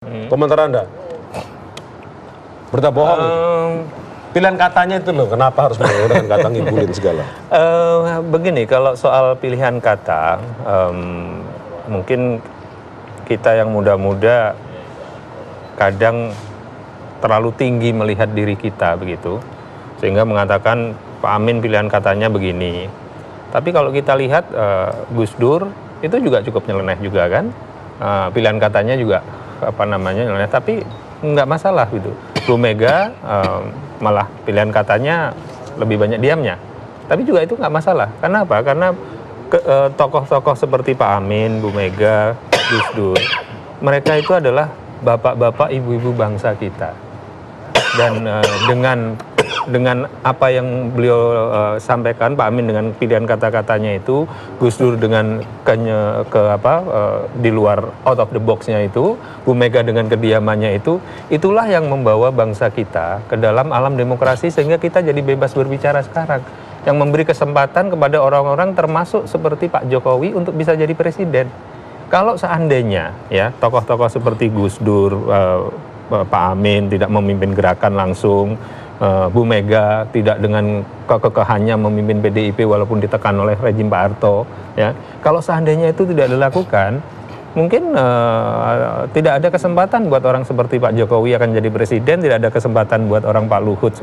Komentar Anda? Berita bohong. Pilihan katanya itu loh, kenapa harus menggunakan kata ngibulin segala? Begini, kalau soal pilihan kata, mungkin kita yang muda-muda kadang terlalu tinggi melihat diri kita begitu, sehingga mengatakan Pak Amin pilihan katanya begini. Tapi kalau kita lihat Gus Dur itu juga cukup nyeleneh juga kan, pilihan katanya juga nyeleneh, tapi nggak masalah gitu. Bu Mega malah pilihan katanya lebih banyak diamnya, tapi juga itu nggak masalah. Karena apa? Karena tokoh-tokoh seperti Pak Amin, Bu Mega, Gus Dur, mereka itu adalah bapak-bapak, ibu-ibu bangsa kita. Dan dengan apa yang beliau sampaikan, Pak Amin dengan pilihan kata-katanya itu, Gus Dur dengan di luar out of the box-nya itu, Bu Mega dengan kediamannya itu, itulah yang membawa bangsa kita ke dalam alam demokrasi sehingga kita jadi bebas berbicara sekarang. Yang memberi kesempatan kepada orang-orang termasuk seperti Pak Jokowi untuk bisa jadi presiden. Kalau seandainya ya tokoh-tokoh seperti Gus Dur, Pak Amin tidak memimpin gerakan langsung, Bu Mega tidak dengan kekehannya memimpin PDIP walaupun ditekan oleh rejim Pak Harto, ya. Kalau seandainya itu tidak dilakukan, mungkin tidak ada kesempatan buat orang seperti Pak Jokowi akan jadi presiden, tidak ada kesempatan buat orang Pak Luhut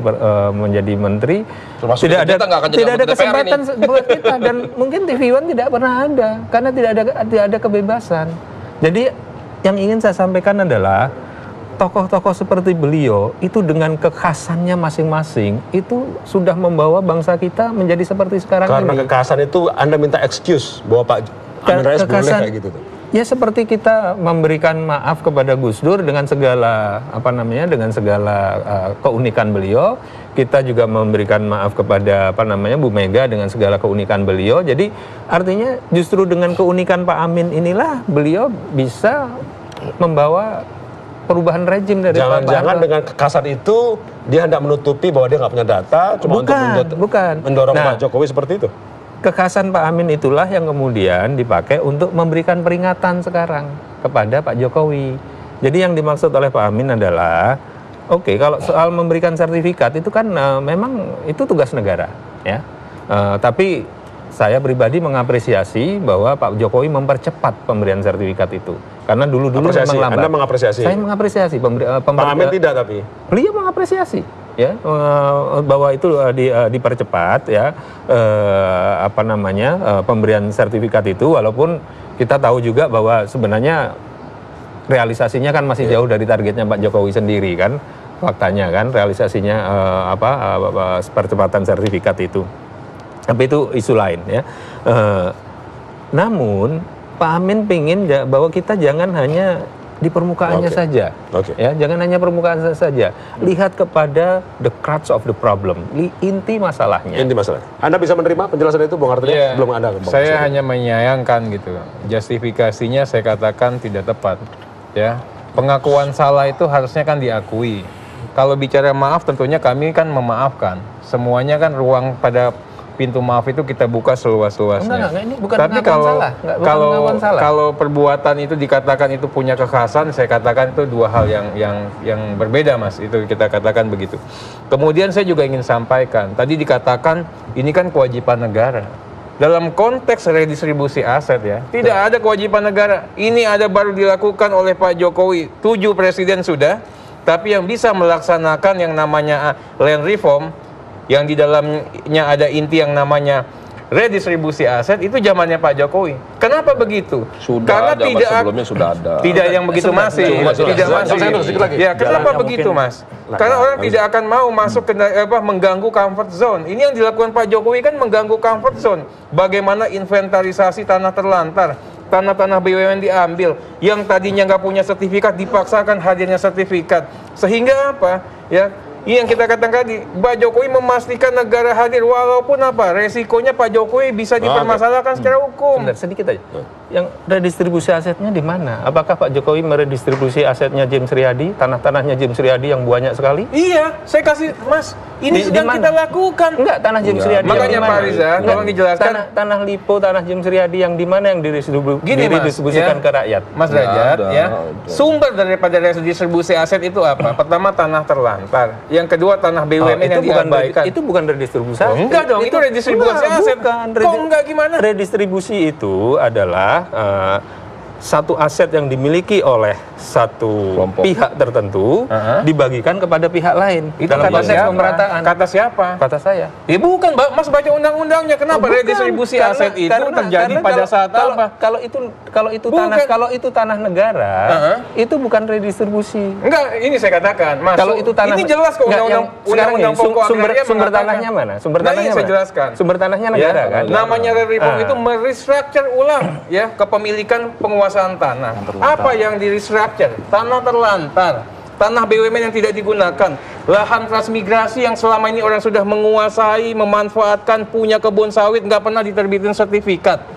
menjadi menteri, tidak ada kesempatan buat kita, dan mungkin TV One tidak pernah ada karena tidak ada kebebasan. Jadi yang ingin saya sampaikan adalah tokoh-tokoh seperti beliau itu dengan kekhasannya masing-masing itu sudah membawa bangsa kita menjadi seperti sekarang ini. Karena kekhasan itu Anda minta excuse bahwa Pak Amin Rais boleh kayak gitu tuh. Ya seperti kita memberikan maaf kepada Gus Dur dengan segala keunikan beliau, kita juga memberikan maaf kepada Bu Mega dengan segala keunikan beliau. Jadi artinya justru dengan keunikan Pak Amin inilah beliau bisa membawa perubahan rejim dari jangan-jangan dengan kekhasan itu dia hendak menutupi bahwa dia nggak punya data, cuma untuk mendorong Pak Jokowi seperti itu. Kekhasan Pak Amin itulah yang kemudian dipakai untuk memberikan peringatan sekarang kepada Pak Jokowi. Jadi yang dimaksud oleh Pak Amin adalah, oke, kalau soal memberikan sertifikat itu kan memang itu tugas negara, ya. Tapi saya pribadi mengapresiasi bahwa Pak Jokowi mempercepat pemberian sertifikat itu. Karena dulu-dulu memang lambat. Anda mengapresiasi? Saya mengapresiasi. Pak Amin tidak tapi? Beliau mengapresiasi, ya, bahwa itu dipercepat, ya, pemberian sertifikat itu, walaupun kita tahu juga bahwa sebenarnya realisasinya kan masih jauh dari targetnya Pak Jokowi sendiri kan, faktanya kan, realisasinya percepatan sertifikat itu. Tapi itu isu lain, ya. Namun Pak Amin pengen bahwa kita jangan hanya di permukaannya saja, ya, jangan hanya permukaan saja. Lihat kepada the crux of the problem, inti masalahnya. Inti masalah. Anda bisa menerima penjelasan itu, Bung Arteria? Ya, belum ada. Saya hanya menyayangkan gitu. Justifikasinya saya katakan tidak tepat. Ya, pengakuan salah itu harusnya kan diakui. Kalau bicara maaf, tentunya kami kan memaafkan. Semuanya kan ruang pada pintu maaf itu kita buka seluas-luasnya. Enggak, ini bukan tapi salah. Kalau perbuatan itu dikatakan itu punya kekhasan, saya katakan itu dua hal yang berbeda, Mas. Itu kita katakan begitu. Kemudian saya juga ingin sampaikan, tadi dikatakan ini kan kewajiban negara. Dalam konteks redistribusi aset, ya, tidak ada kewajiban negara. Ini ada baru dilakukan oleh Pak Jokowi. 7 presiden sudah, tapi yang bisa melaksanakan yang namanya land reform, yang di dalamnya ada inti yang namanya redistribusi aset, itu zamannya Pak Jokowi. Kenapa begitu? Karena ada, tidak sebelumnya sudah ada. Tidak yang begitu masih. Tidak masih. Ya, kenapa begitu, Mas? Karena orang tidak akan mau masuk ke mengganggu comfort zone. Ini yang dilakukan Pak Jokowi kan mengganggu comfort zone. Bagaimana inventarisasi tanah terlantar, tanah-tanah BUMN diambil, yang tadinya nggak punya sertifikat dipaksakan hadirnya sertifikat. Sehingga apa? Ya, yang kita katakan tadi, Pak Jokowi memastikan negara hadir walaupun apa resikonya Pak Jokowi bisa dipermasalahkan secara hukum. Sedikit aja. Yang redistribusi asetnya di mana? Apakah Pak Jokowi meredistribusi asetnya James Riyadi, tanah-tanahnya James Riyadi yang banyak sekali? Iya, saya kasih Mas. Ini sedang kita lakukan. Enggak, tanah James Riyadi. Makanya yang di mana? Pak Riza, tolong dijelaskan. Tanah Lipo, tanah James Riyadi yang di mana yang didistribusikan ke rakyat? Mas Derajat, ya. Sumber daripada redistribusi aset itu apa? Pertama tanah terlantar. Yang kedua tanah BUMN yang diabaikan. Itu bukan redistribusi. Enggak dong, itu redistribusi aset. Kok enggak gimana? Redistribusi itu adalah satu aset yang dimiliki oleh satu pihak tertentu dibagikan kepada pihak lain. Itu dalam kata konteks siapa? pemerataan. Kata siapa? Kata saya. Ya bukan, Mas baca undang-undangnya. Kenapa redistribusi aset itu terjadi pada saat apa? Kalau itu tanah negara, itu bukan redistribusi. Enggak, ini saya katakan, Mas. Kalau itu tanah, ini jelas kok undang-undang pokok agraria sumber tanahnya mana? Sumber tanahnya saya mana? jelaskan. Sumber tanahnya negara kan? Namanya reform itu merestructure ulang ya kepemilikan penguasaan tanah. Apa yang di-restructure? Tanah terlantar, tanah BUMN yang tidak digunakan, lahan transmigrasi yang selama ini orang sudah menguasai, memanfaatkan, punya kebun sawit, nggak pernah diterbitin sertifikat.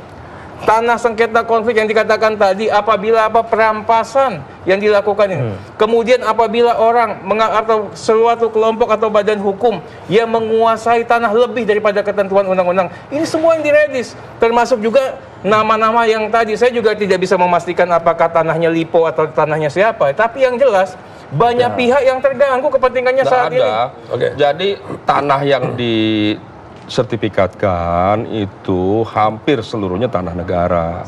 Tanah sengketa konflik yang dikatakan tadi, apabila perampasan yang dilakukan ini. Kemudian apabila orang atau suatu kelompok atau badan hukum yang menguasai tanah lebih daripada ketentuan undang-undang, ini semua yang diredis. Termasuk juga nama-nama yang tadi, saya juga tidak bisa memastikan apakah tanahnya Lipo atau tanahnya siapa. Tapi yang jelas, banyak pihak yang terganggu kepentingannya saat ini. Jadi tanah yang disertifikatkan itu hampir seluruhnya tanah negara.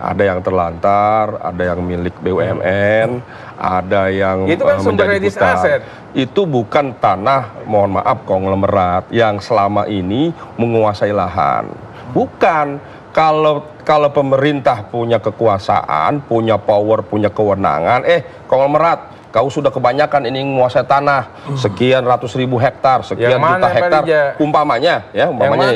Ada yang terlantar, ada yang milik BUMN, ada yang itu kan sumber menjadi redis hutan. aset. Itu bukan tanah, mohon maaf, konglomerat yang selama ini menguasai lahan. Bukan. Kalau pemerintah punya kekuasaan, punya power, punya kewenangan, konglomerat, kau sudah kebanyakan ini menguasai tanah sekian ratus ribu hektar, sekian juta hektar, umpamanya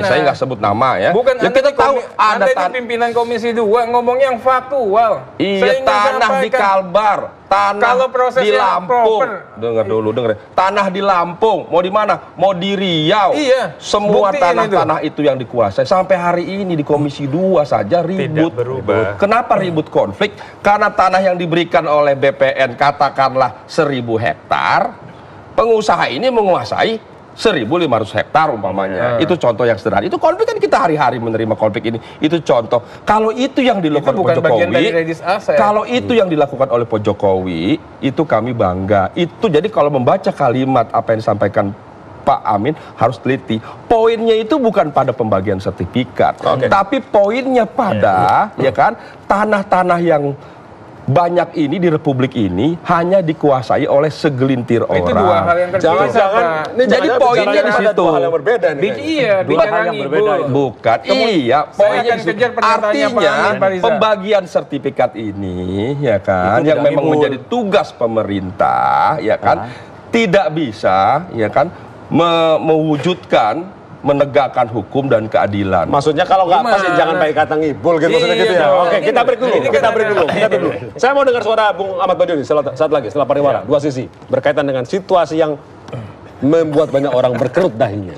saya nggak sebut nama ya. Bukan, ya kita tahu ada pimpinan Komisi 2 ngomongnya yang faktual. Iya, tanah di Kalbar, tanah kalau di Lampung. Dengar dulu, tanah di Lampung, mau di mana? Mau di Riau. Iya. Semua tanah-tanah itu yang dikuasai. Sampai hari ini di Komisi 2 saja ribut. Tidak berubah. Kenapa ribut konflik? Karena tanah yang diberikan oleh BPN katakanlah 1.000 hektar, pengusaha ini menguasai 1.500 hektar umpamanya. Itu contoh yang sederhana. Itu konflik kan kita hari-hari menerima konflik ini. Itu contoh. Kalau itu yang dilakukan Pak Jokowi, kalau itu yang dilakukan oleh Pak Jokowi, itu kami bangga. Itu jadi kalau membaca kalimat apa yang disampaikan Pak Amin harus teliti. Poinnya itu bukan pada pembagian sertifikat, tapi poinnya pada ya kan tanah-tanah yang banyak ini di Republik ini hanya dikuasai oleh segelintir orang. Itu dua hal yang Jangan-jangan jadi poinnya di situ. Dua hal yang berbeda nih. Iya, bicara ngibul. Bukan. Iya, poinnya di situ. Artinya pembagian sertifikat ini ya kan yang memang menjadi tugas pemerintah ya kan tidak bisa ya kan mewujudkan menegakkan hukum dan keadilan. Maksudnya kalau nggak pas jangan pakai kata ngibul gitu, maksudnya gitu ya. Oke, kita break dulu. Saya mau dengar suara Bung Ahmad Badiuni saat lagi setelah pariwara. Dua sisi berkaitan dengan situasi yang membuat banyak orang berkerut dahinya.